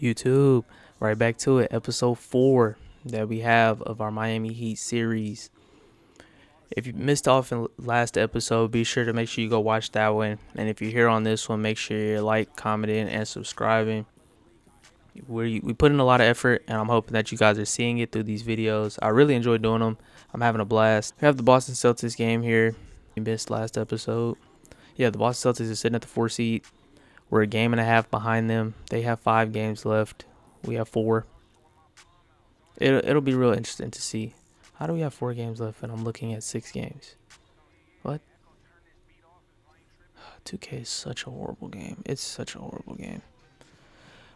YouTube. Right back to it, episode 4 that we have of our Miami Heat series. If you missed off in last episode, be sure to make sure you go watch that one. And if you're here on this one, make sure you're like, commenting, and subscribing. We put in a lot of effort, and I'm hoping that you guys are seeing it through these videos. I really enjoy doing them. I'm having a blast. We have the Boston Celtics game here. You missed last episode. Yeah, the Boston Celtics are sitting at the 4 seed. We're a game and a half behind them. They have 5 games left. We have 4. It'll be real interesting to see. How do we have 4 games left and I'm looking at 6 games? What? 2K is such a horrible game. It's such a horrible game.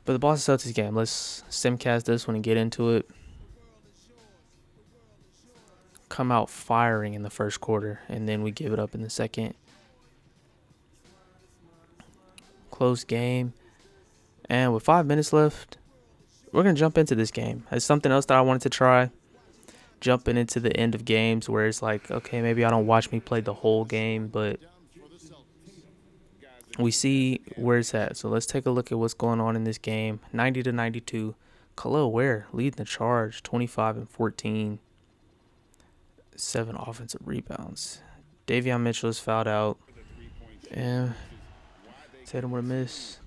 But the Boston Celtics game, let's simcast this one and get into it. Come out firing in the first quarter, and then we give it up in the second. Close game. And with 5 minutes left, we're going to jump into this game. It's something else that I wanted to try. Jumping into the end of games where it's like, okay, maybe I don't watch me play the whole game, but we see where it's at. So let's take a look at what's going on in this game. 90-92. Khalil Ware leading the charge, 25 and 14. 7 offensive rebounds. Davion Mitchell is fouled out. And Tatum with a miss.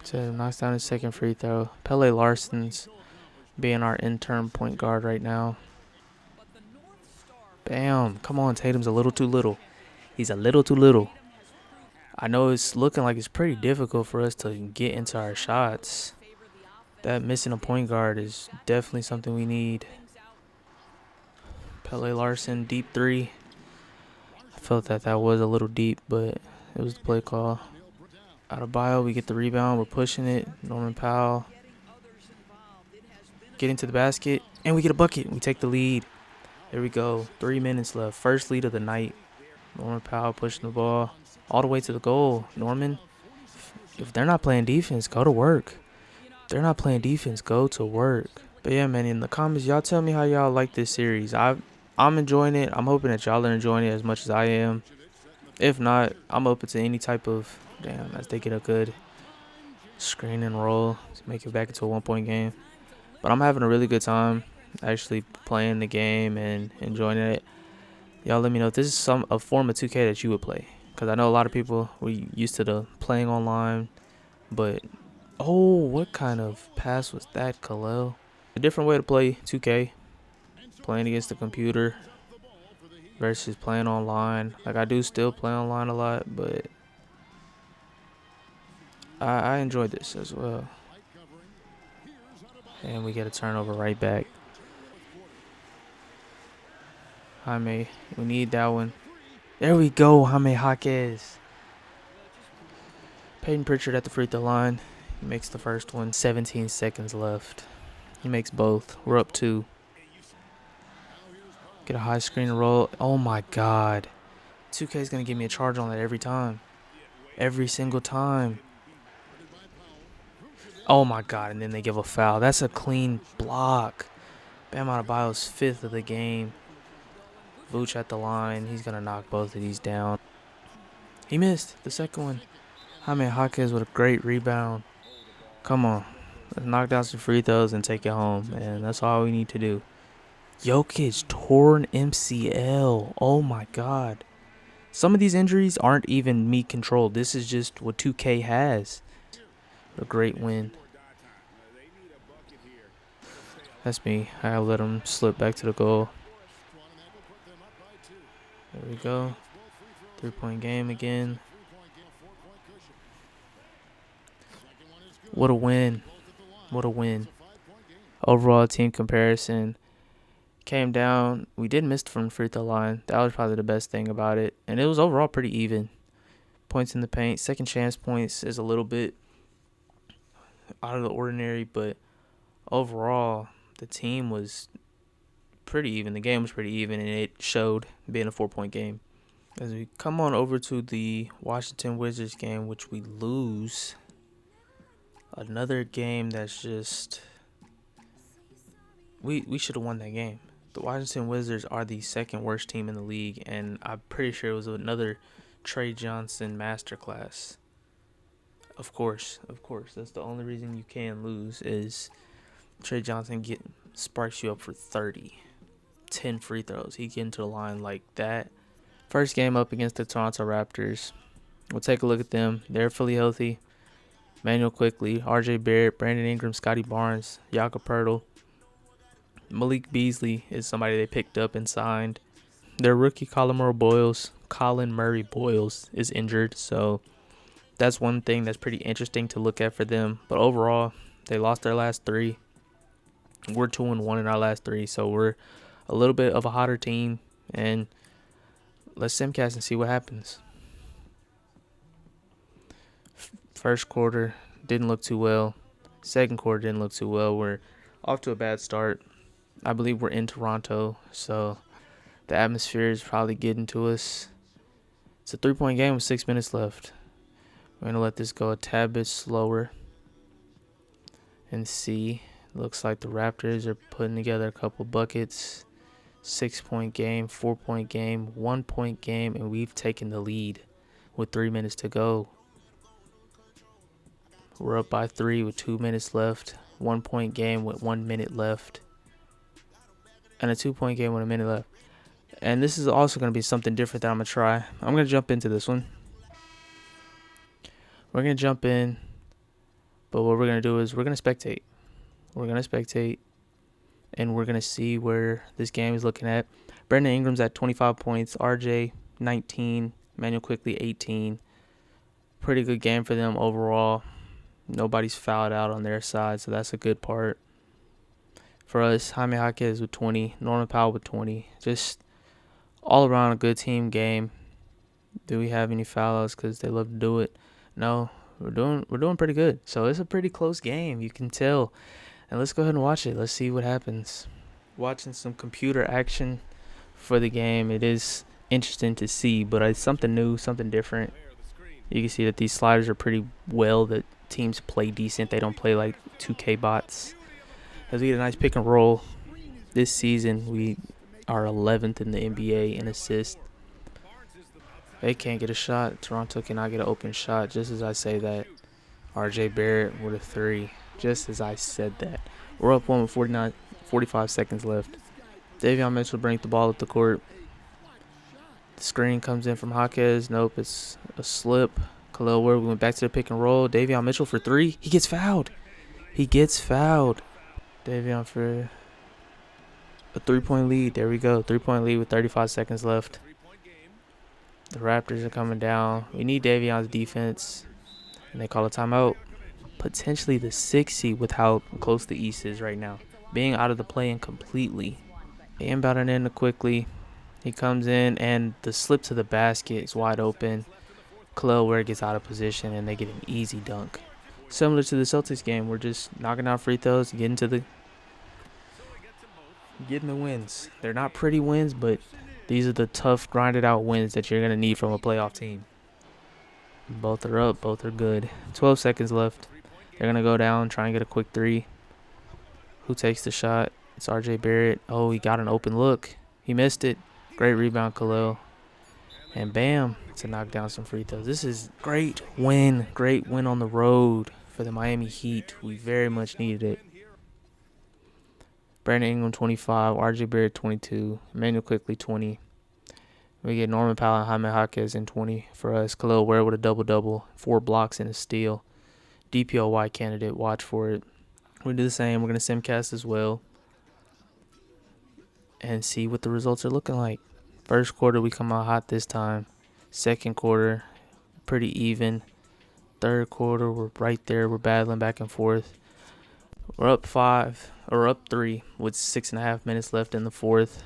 Tatum knocks down his second free throw. Pele Larson's being our intern point guard right now. Bam. Come on, Tatum's a little too little. He's a little too little. I know it's looking like it's pretty difficult for us to get into our shots. That missing a point guard is definitely something we need. Pele Larson, deep 3. I felt that was a little deep, but it was the play call. Adebayo, we get the rebound. We're pushing it. Norman Powell getting to the basket, and we get a bucket. We take the lead. There we go. 3 minutes left. First lead of the night. Norman Powell pushing the ball all the way to the goal. Norman, if they're not playing defense, go to work. If they're not playing defense, go to work. But yeah, man, in the comments, y'all tell me how y'all like this series. I'm enjoying it. I'm hoping that y'all are enjoying it as much as I am. If not, I'm open to any type of, as they get a good screen and roll to make it back into a 1-point game. But I'm having a really good time actually playing the game and enjoying it. Y'all let me know if this is a form of 2K that you would play. Because I know a lot of people were used to the playing online. But, oh, what kind of pass was that, Khalil? A different way to play 2K. Playing against the computer versus playing online. Like, I do still play online a lot, but I enjoyed this as well. And we get a turnover right back. Jaime, we need that one. There we go, Jaime Jaquez. Peyton Pritchard at the free throw line. He makes the first one. 17 seconds left. He makes both. We're up 2. Get a high screen and roll. Oh my God. 2K is going to give me a charge on that every time. Every single time. Oh my God. And then they give a foul. That's a clean block. Bam Adebayo's 5th of the game. Vooch at the line. He's going to knock both of these down. He missed the second one. Jaime Jaquez with a great rebound. Come on. Let's knock down some free throws and take it home, man. That's all we need to do. Jokic torn MCL. Oh my God. Some of these injuries aren't even me controlled. This is just what 2K has. A great win. That's me. I let him slip back to the goal. There we go. 3-point game again. What a win. What a win. Overall team comparison came down. We did miss from the free throw line. That was probably the best thing about it. And it was overall pretty even. Points in the paint. Second chance points is a little bit out of the ordinary, but overall the team was pretty even. The game was pretty even, and it showed being a 4-point game. As we come on over to the Washington Wizards game, which we lose. Another game that's just... We should have won that game. The Washington Wizards are the second worst team in the league, and I'm pretty sure it was another Trey Johnson masterclass. Of course, of course. That's the only reason you can lose is Trey Johnson sparks you up for 30, 10 free throws. He get into the line like that. First game up against the Toronto Raptors. We'll take a look at them. They're fully healthy. Manuel Quickly, RJ Barrett, Brandon Ingram, Scotty Barnes, Jakob Pertl. Malik Beasley is somebody they picked up and signed. Their rookie Colin Murray Boyles is injured, so that's one thing that's pretty interesting to look at for them. But overall, they lost their last 3. We're 2-1 in our last 3, so we're a little bit of a hotter team. And let's simcast and see what happens. First quarter didn't look too well. Second quarter didn't look too well. We're off to a bad start. I believe we're in Toronto, so the atmosphere is probably getting to us. It's a 3-point game with 6 minutes left. We're going to let this go a tad bit slower and see. Looks like the Raptors are putting together a couple buckets. 6-point game, 4-point game, 1-point game, and we've taken the lead with 3 minutes to go. We're up by 3 with 2 minutes left. 1-point game with 1 minute left. And a 2-point game with a minute left. And this is also going to be something different that I'm going to try. I'm going to jump into this one. We're going to jump in. But what we're going to do is we're going to spectate. We're going to spectate. And we're going to see where this game is looking at. Brandon Ingram's at 25 points. RJ, 19. Manuel Quickly, 18. Pretty good game for them overall. Nobody's fouled out on their side, so that's a good part. For us, Jaime Jaquez with 20, Norman Powell with 20. Just all around a good team game. Do we have any foul outs because they love to do it? No, we're doing pretty good. So it's a pretty close game, you can tell. And let's go ahead and watch it. Let's see what happens. Watching some computer action for the game. It is interesting to see, but it's something new, something different. You can see that these sliders are pretty well. The teams play decent. They don't play like 2K bots. As we get a nice pick and roll. This season, we are 11th in the NBA in assists. They can't get a shot. Toronto cannot get an open shot. Just as I say that, RJ Barrett with a 3. Just as I said that. We're up 1 with 45 seconds left. Davion Mitchell brings the ball up the court. The screen comes in from Jaquez. Nope, it's a slip. Khalil Ward, we went back to the pick and roll. Davion Mitchell for 3. He gets fouled. Davion for a 3-point lead. There we go. 3-point lead with 35 seconds left. The Raptors are coming down. We need Davion's defense. And they call a timeout. Potentially the 6th seed with how close the East is right now. Being out of the play-in completely. They inbounding in quickly. He comes in and the slip to the basket is wide open. Khalil Ware gets out of position and they get an easy dunk. Similar to the Celtics game, we're just knocking out free throws, getting the wins. They're not pretty wins, but these are the tough, grinded out wins that you're going to need from a playoff team. Both are up, both are good. 12 seconds left. They're going to go down, try and get a quick 3. Who takes the shot? It's RJ Barrett. Oh, he got an open look. He missed it. Great rebound, Khalil. And bam, to knock down some free throws. This is great win on the road for the Miami Heat. We very much needed it. Brandon Ingram, 25. RJ Barrett, 22. Emmanuel Quickly, 20. We get Norman Powell and Jaime Jaquez in 20 for us. Khalil Ware with a double-double. 4 blocks and a steal. DPOY candidate. Watch for it. We do the same. We're going to simcast as well. And see what the results are looking like. First quarter, we come out hot this time. Second quarter, pretty even. Third quarter, we're right there. We're battling back and forth. We're up 3 with 6.5 minutes left in the fourth.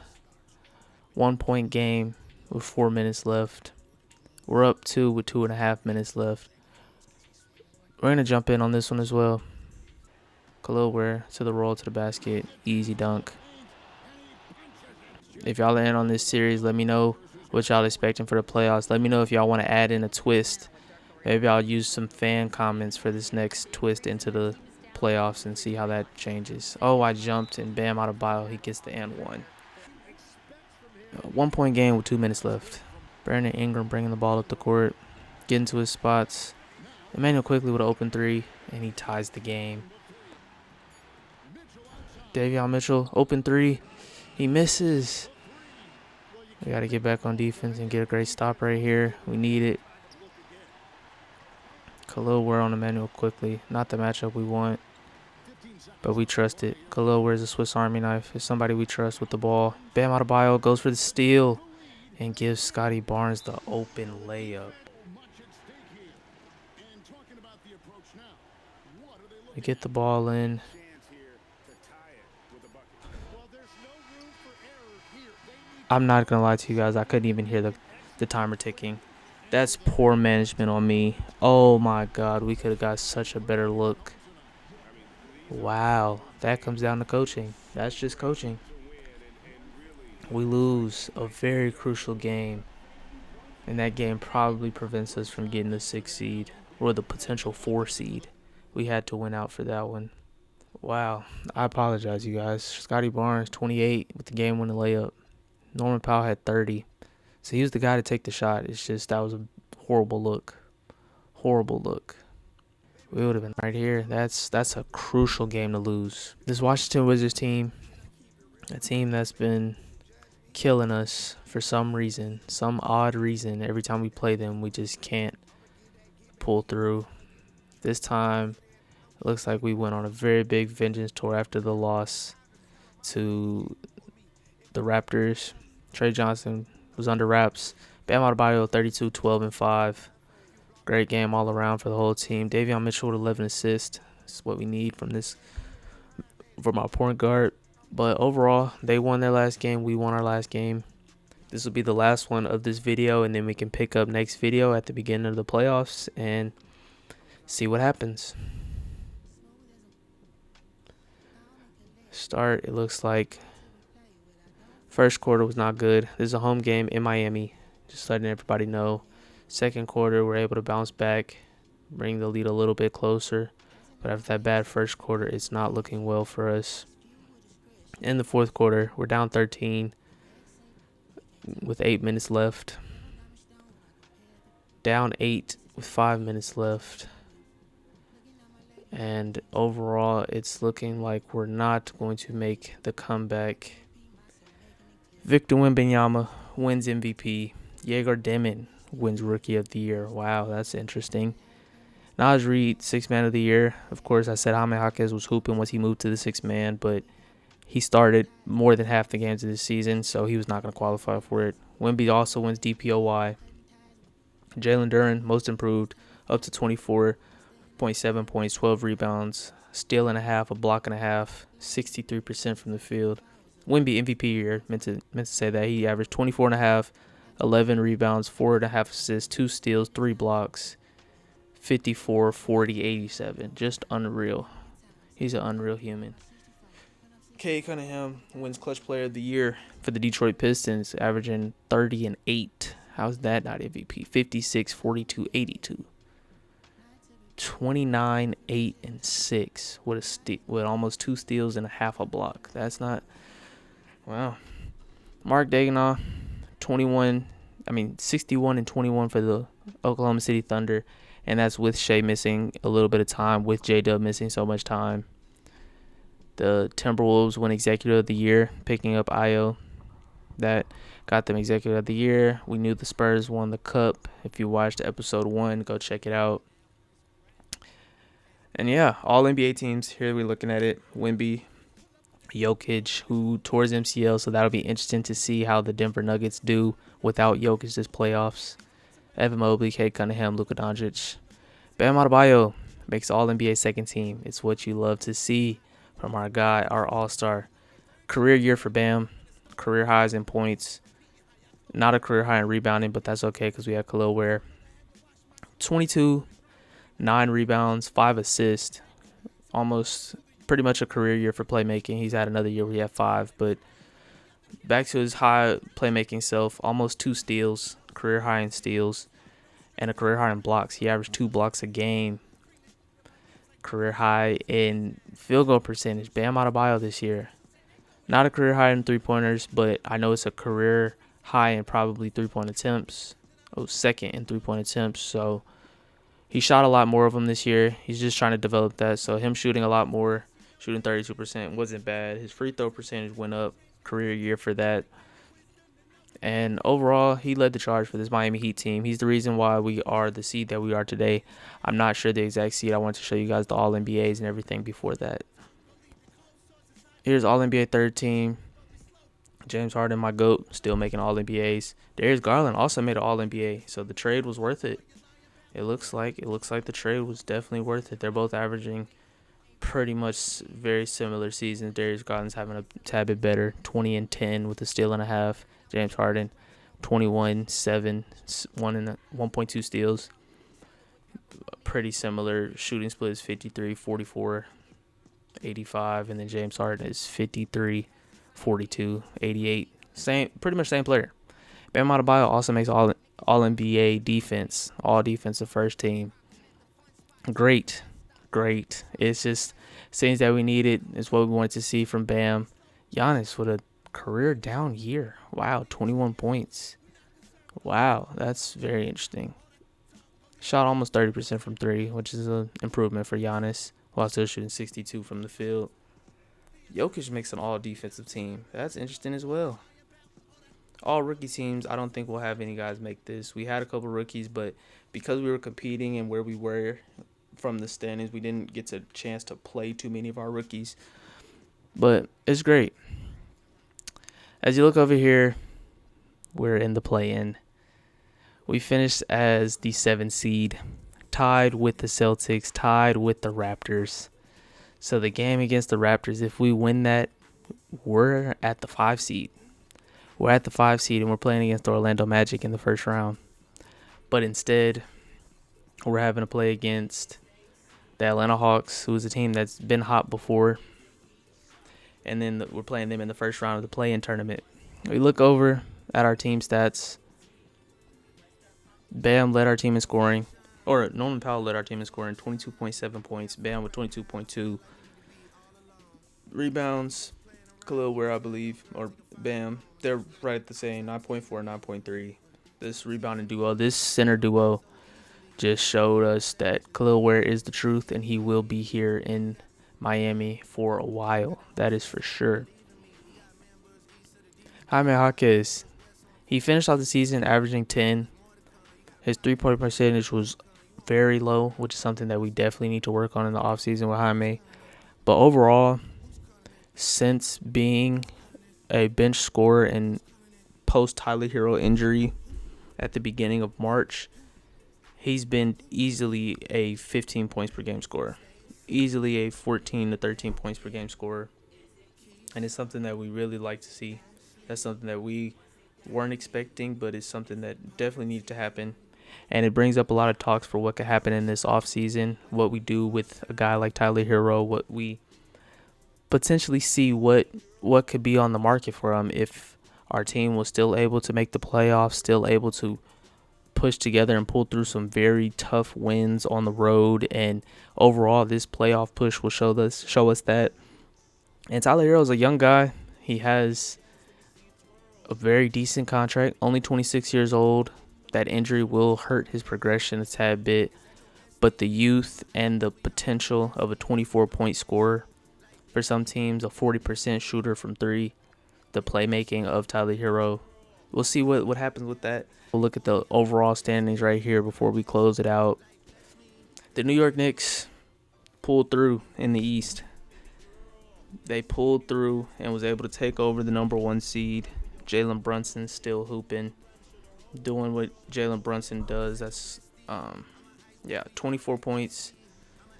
1-point game with 4 minutes left. We're up 2 with 2.5 minutes left. We're going to jump in on this one as well. Khalil Ware to the roll to the basket. Easy dunk. If y'all are in on this series, let me know what y'all expecting for the playoffs. Let me know if y'all want to add in a twist. Maybe I'll use some fan comments for this next twist into the playoffs and see how that changes. Oh, I jumped and bam, out of bio, he gets the and 1. 1-point game with 2 minutes left. Brandon Ingram bringing the ball up the court, getting to his spots. Emmanuel quickly with an open three, and he ties the game. Davion Mitchell, open three. He misses. We got to get back on defense and get a great stop right here. We need it. Khalil Ware on Emmanuel quickly. Not the matchup we want, but we trust it. Khalil wears a Swiss Army knife. It's somebody we trust with the ball. Bam Adebayo goes for the steal and gives Scotty Barnes the open layup. We get the ball in. I'm not going to lie to you guys. I couldn't even hear the timer ticking. That's poor management on me. Oh, my God. We could have got such a better look. Wow. That comes down to coaching. That's just coaching. We lose a very crucial game. And that game probably prevents us from getting the 6 seed or the potential 4 seed. We had to win out for that one. Wow. I apologize, you guys. Scotty Barnes, 28 with the game-winning layup. Norman Powell had 30. So he was the guy to take the shot. It's just that was a horrible look. Horrible look. We would have been right here. That's a crucial game to lose. This Washington Wizards team, a team that's been killing us for some reason, some odd reason. Every time we play them, we just can't pull through. This time, it looks like we went on a very big vengeance tour after the loss to the Raptors. Trey Johnson was under wraps. Bam Adebayo, 32, 12, and 5. Great game all around for the whole team. Davion Mitchell with 11 assists. That's what we need from our point guard. But overall, they won their last game. We won our last game. This will be the last one of this video, and then we can pick up next video at the beginning of the playoffs and see what happens. Start, it looks like first quarter was not good. This is a home game in Miami. Just letting everybody know. Second quarter, we're able to bounce back, bring the lead a little bit closer. But after that bad first quarter, it's not looking well for us. In the fourth quarter, we're down 13 with 8 minutes left. Down 8 with 5 minutes left. And overall, it's looking like we're not going to make the comeback. Victor Wembanyama wins MVP. Jaeger Demon wins Rookie of the Year. Wow, that's interesting. Naj Reid, 6th Man of the Year. Of course, I said Jaime Jaquez was hooping once he moved to the 6th man, but he started more than half the games of this season, so he was not going to qualify for it. Wemby also wins DPOY. Jalen Duren, most improved, up to 24.7 points, 12 rebounds, steal and a half, a block and a half, 63% from the field. Wemby MVP year, meant to say that. He averaged 24.5, 11 rebounds, 4.5 assists, 2 steals, 3 blocks, 54, 40, 87. Just unreal. He's an unreal human. Cade Cunningham wins Clutch Player of the Year for the Detroit Pistons, averaging 30 and 8. How's that not MVP? 56, 42, 82. 29, 8, and 6 with almost 2 steals and a half a block. That's not... Wow. Mark Daigneault, 61 and 21 for the Oklahoma City Thunder, and that's with Shea missing a little bit of time, with J-Dub missing so much time. The Timberwolves won Executive of the Year, picking up Ayo. That got them Executive of the Year. We knew the Spurs won the Cup. If you watched episode 1, go check it out. And yeah, all NBA teams, here we're looking at it. Wemby, Jokic, who tore his MCL, so that'll be interesting to see how the Denver Nuggets do without Jokic this playoffs. Evan Mobley, Cade Cunningham, Luka Doncic. Bam Adebayo makes All-NBA second team. It's what you love to see from our guy, our all-star. Career year for Bam. Career highs in points. Not a career high in rebounding, but that's okay because we have Khalil Ware. 22, 9 rebounds, 5 assists. Almost pretty much a career year for playmaking. He's had another year where he had 5, but back to his high playmaking self. Almost 2 steals, career high in steals, and a career high in blocks. He averaged 2 blocks a game. Career high in field goal percentage. Bam Adebayo this year. Not a career high in three-pointers, but I know it's a career high in probably three-point attempts. Oh, second in three-point attempts. So He shot a lot more of them this year. He's just trying to develop that. So him shooting a lot more, shooting 32% wasn't bad. His free throw percentage went up, career year for that. And overall, he led the charge for this Miami Heat team. He's the reason why we are the seed that we are today. I'm not sure the exact seed. I want to show you guys the All-NBAs and everything before that. Here's All-NBA third team. James Harden, my GOAT, still making All-NBAs. Darius Garland also made an All-NBA, so the trade was worth it. It looks like the trade was definitely worth it. They're both averaging pretty much very similar seasons. Darius Garland's having a tad bit better, 20 and 10 with a steal and a half. James Harden, 21, 7, 1.2 steals. Pretty similar. Shooting split is 53, 44, 85, and then James Harden is 53, 42, 88. Pretty much same player. Bam Adebayo also makes all NBA defense, all defensive first team. Great. It's just things that we needed. It's what we wanted to see from Bam. Giannis with a career down year. Wow, 21 points. Wow, that's very interesting. Shot almost 30% from three, which is an improvement for Giannis, while still shooting 62 from the field. Jokic makes an all-defensive team. That's interesting as well. All rookie teams, I don't think we'll have any guys make this. We had a couple rookies, but because we were competing and where we were from the standings, we didn't get a chance to play too many of our rookies. But it's great. As you look over here, we're in the play-in. We finished as the 7th seed, tied with the Celtics, tied with the Raptors. So the game against the Raptors, if we win that, we're at the 5 seed. We're at the 5 seed, and we're playing against the Orlando Magic in the first round. But instead, we're having to play against the Atlanta Hawks, who is a team that's been hot before. And then we're playing them in the first round of the play-in tournament. We look over at our team stats. Bam led our team in scoring. Or Norman Powell led our team in scoring, 22.7 points. Bam with 22.2. Rebounds, Khalil Ware, I believe, or Bam. They're right at the same, 9.4, 9.3. This rebounding duo, this center duo, just showed us that Khalil Ware is the truth, and he will be here in Miami for a while. That is for sure. Jaime Jaquez, he finished off the season averaging 10. His three-point percentage was very low, which is something that we definitely need to work on in the offseason with Jaime. But overall, since being a bench scorer and post-Tyler Hero injury at the beginning of March, he's been easily a 15 points per game scorer. Easily a 14 to 13 points per game scorer. And it's something that we really like to see. That's something that we weren't expecting, but it's something that definitely needed to happen. And it brings up a lot of talks for what could happen in this offseason, what we do with a guy like Tyler Hero, what we potentially see what could be on the market for him if our team was still able to make the playoffs, still able to push together and pull through some very tough wins on the road. And overall, this playoff push will show us that. And Tyler Hero is a young guy. He has a very decent contract, only 26 years old. That injury will hurt his progression a tad bit, but the youth and the potential of a 24-point scorer for some teams, a 40% shooter from three, the playmaking of Tyler Hero. We'll see what happens with that. We'll look at the overall standings right here before we close it out. The New York Knicks pulled through in the East. They pulled through and was able to take over the number 1 seed. Jalen Brunson still hooping, doing what Jalen Brunson does. That's 24 points,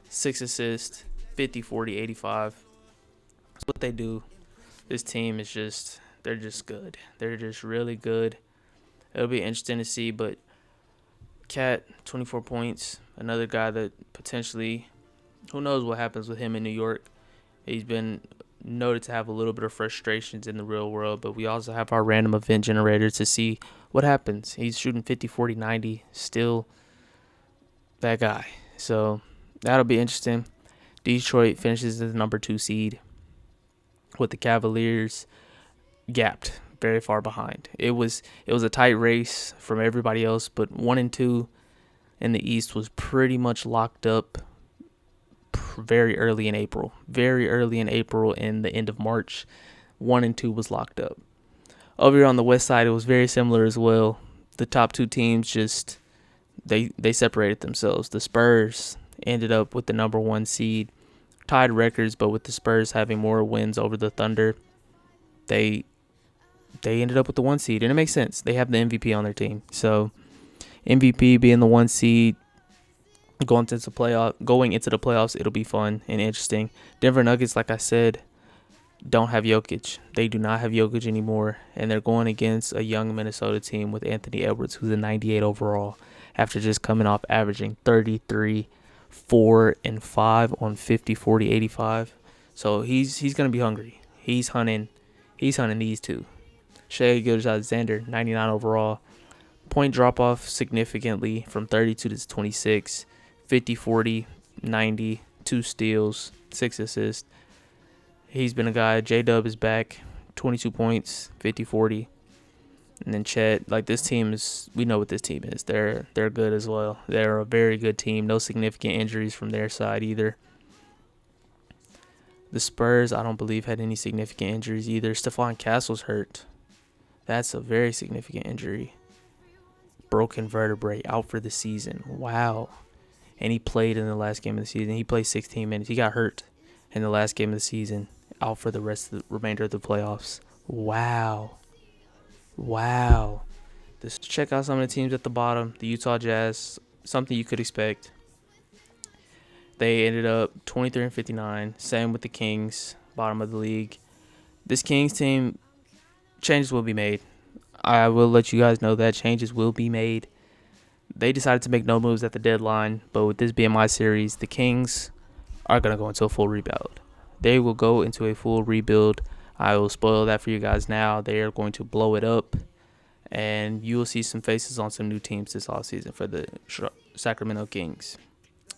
6 assists, 50, 40, 85. That's what they do. This team is they're just good. They're just really good. It'll be interesting to see, but Cat, 24 points, another guy that potentially, who knows what happens with him in New York. He's been noted to have a little bit of frustrations in the real world, but we also have our random event generator to see what happens. He's shooting 50, 40, 90, still that guy. So that'll be interesting. Detroit finishes as the number 2 seed with the Cavaliers gapped very far behind. It was a tight race from everybody else, but 1 and 2 in the East was pretty much locked up very early in April. Very early in April and the end of March, 1 and 2 was locked up. Over here on the West side, it was very similar as well. The top two teams just they separated themselves. The Spurs ended up with the number 1 seed, tied records, but with the Spurs having more wins over the Thunder, they ended up with the 1 seed, and it makes sense. They have the MVP on their team, so MVP being the 1 seed, going into the playoffs, it'll be fun and interesting. Denver Nuggets, like I said, don't have Jokic. They do not have Jokic anymore, and they're going against a young Minnesota team with Anthony Edwards, who's a 98 overall, after just coming off averaging 33, 4, and 5 on 50, 40, 85. So he's going to be hungry. He's hunting these two. Shai Gilgeous-Alexander, 99 overall. Point drop-off significantly from 32 to 26. 50, 40, 90, 2 steals, 6 assists. He's been a guy. J-Dub is back, 22 points, 50, 40. And then Chet, like this team is, we know what this team is. They're good as well. They're a very good team. No significant injuries from their side either. The Spurs, I don't believe, had any significant injuries either. Stephon Castle's hurt. That's a very significant injury. Broken vertebrae, out for the season. Wow. And he played in the last game of the season. He played 16 minutes. He got hurt in the last game of the season. Out for the remainder of the playoffs. Wow. Let's check out some of the teams at the bottom. The Utah Jazz, something you could expect. They ended up 23 and 59. Same with the Kings, bottom of the league. This Kings team, changes will be made. I will let you guys know that changes will be made. They decided to make no moves at the deadline, but with this being my series, the Kings are going to go into a full rebuild. They will go into a full rebuild. I will spoil that for you guys now. They are going to blow it up, and you will see some faces on some new teams this offseason for the Sacramento Kings.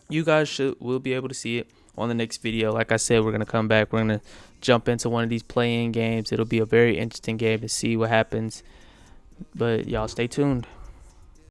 You guys will be able to see it on the next video. Like I said, we're going to come back. We're going to jump into one of these play-in games. It'll be a very interesting game to see what happens. But y'all stay tuned.